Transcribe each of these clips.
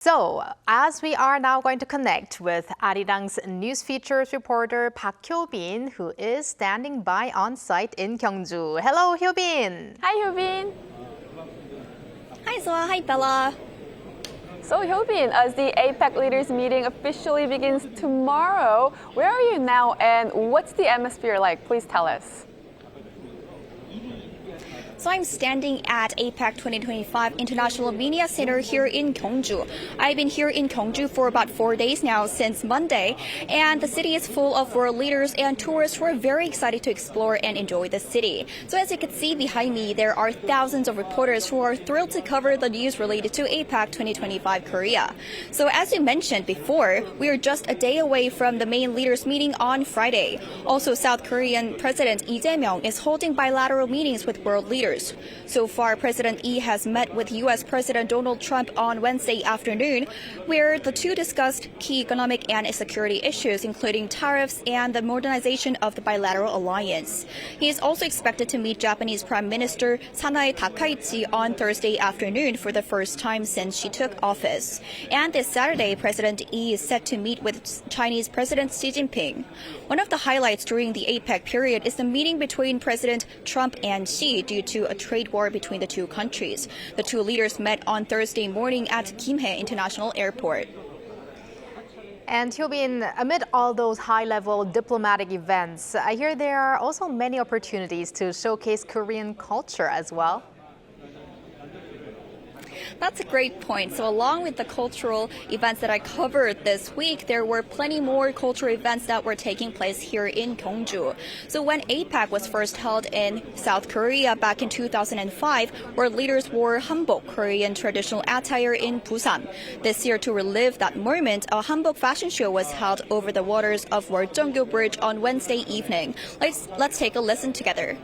So, as we are now going to connect with Arirang's news features reporter Park Hyobeen, who is standing by on site in Gyeongju. Hello, Hyobeen. Hi, Hyobeen. Hi, Soa. Hi, Bella. So, Hyobeen, as the APEC Leaders Meeting officially begins tomorrow, where are you now and what's the atmosphere like? Please tell us. So I'm standing at APEC 2025 International Media Center here in Gyeongju. I've been here in Gyeongju for about 4 days now since Monday, and the city is full of world leaders and tourists who are very excited to explore and enjoy the city. So as you can see behind me, there are thousands of reporters who are thrilled to cover the news related to APEC 2025 Korea. So as you mentioned before, we are just a day away from the main leaders meeting on Friday. Also, South Korean President Lee Jae-myung is holding bilateral meetings with world leaders. So far, President Lee has met with U.S. President Donald Trump on Wednesday afternoon, where the two discussed key economic and security issues, including tariffs and the modernization of the bilateral alliance. He is also expected to meet Japanese Prime Minister Sanae Takaichi on Thursday afternoon for the first time since she took office. And this Saturday, President Lee is set to meet with Chinese President Xi Jinping. One of the highlights during the APEC period is the meeting between President Trump and Xi due to a trade war between the two countries. The two leaders met on Thursday morning at Gimhae International Airport. And Hyobeen, amid all those high-level diplomatic events, I hear there are also many opportunities to showcase Korean culture as well. That's a great point. So along with the cultural events that I covered this week, there were plenty more cultural events that were taking place here in Gyeongju. So when APEC was first held in South Korea back in 2005, where leaders wore Hanbok, Korean traditional attire in Busan. This year, to relive that moment, a Hanbok fashion show was held over the waters of Gyeongju Bridge on Wednesday evening. Let's take a listen together.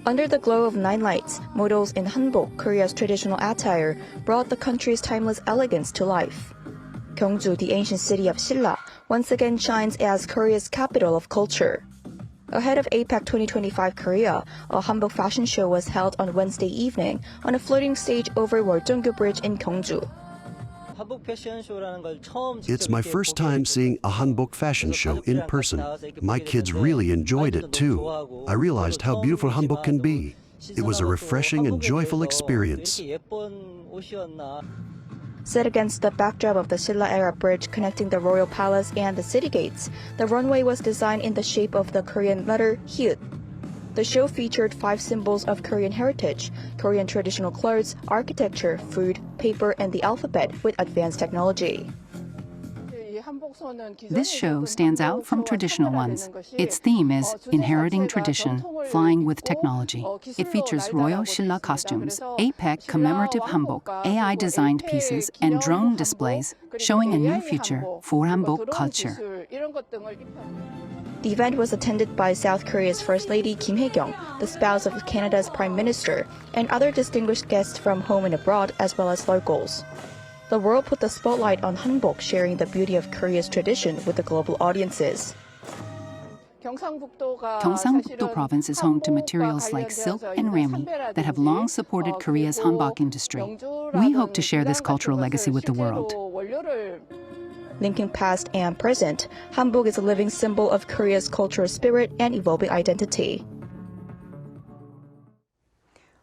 Under the glow of nine lights, models in Hanbok, Korea's traditional attire, brought the country's timeless elegance to life. Gyeongju, the ancient city of Silla, once again shines as Korea's capital of culture. Ahead of APEC 2025 Korea, a Hanbok fashion show was held on Wednesday evening on a floating stage over Gyeongju Bridge in Gyeongju. It's my first time seeing a Hanbok fashion show in person. My kids really enjoyed it too. I realized how beautiful Hanbok can be. It was a refreshing and joyful experience. Set against the backdrop of the Silla-era bridge connecting the royal palace and the city gates, the runway was designed in the shape of the Korean letter Hyut. The show featured 5 symbols of Korean heritage: Korean traditional clothes, architecture, food, paper, and the alphabet with advanced technology. This show stands out from traditional ones. Its theme is Inheriting Tradition, Flying with Technology. It features royal Silla costumes, APEC commemorative Hanbok, AI-designed pieces, and drone displays, showing a new future for Hanbok culture. The event was attended by South Korea's First Lady Kim Hae-kyung, the spouse of Canada's Prime Minister, and other distinguished guests from home and abroad, as well as locals. The world put the spotlight on Hanbok, sharing the beauty of Korea's tradition with the global audiences. Gyeongsangbuk-do province is home to materials like silk and rami that have long supported Korea's hanbok industry. We hope to share this cultural legacy with the world. Linking past and present, Hanbok is a living symbol of Korea's cultural spirit and evolving identity.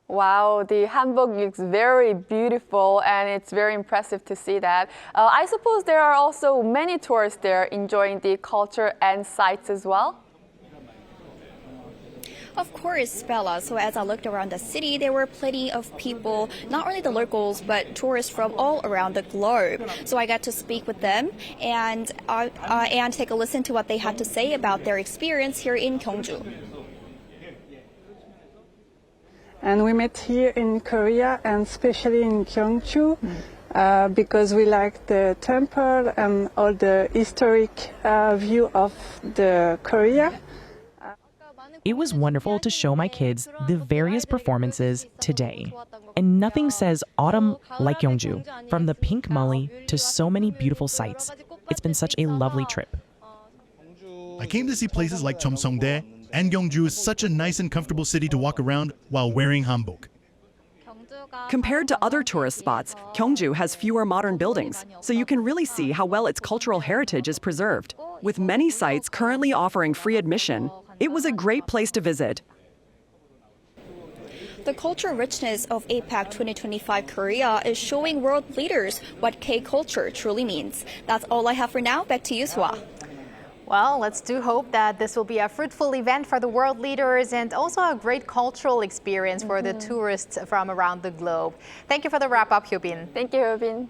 Wow, the Hanbok looks very beautiful and it's very impressive to see that. I suppose there are also many tourists there enjoying the culture and sights as well? Of course, Bella. So as I looked around the city, there were plenty of people, not only the locals, but tourists from all around the globe. So I got to speak with them and take a listen to what they had to say about their experience here in Gyeongju. And we met here in Korea and especially in Gyeongju because we like the temple and all the historic view of the Korea. It was wonderful to show my kids the various performances today. And nothing says autumn like Gyeongju, from the pink mully to so many beautiful sights. It's been such a lovely trip. I came to see places like Cheomseongdae, and Gyeongju is such a nice and comfortable city to walk around while wearing hanbok. Compared to other tourist spots, Gyeongju has fewer modern buildings, so you can really see how well its cultural heritage is preserved. With many sites currently offering free admission, it was a great place to visit. The cultural richness of APEC 2025 Korea is showing world leaders what K-culture truly means. That's all I have for now. Back to you, Soa. Well, let's do hope that this will be a fruitful event for the world leaders and also a great cultural experience for the tourists from around the globe. Thank you for the wrap-up, Hyobeen. Thank you, Hyobeen.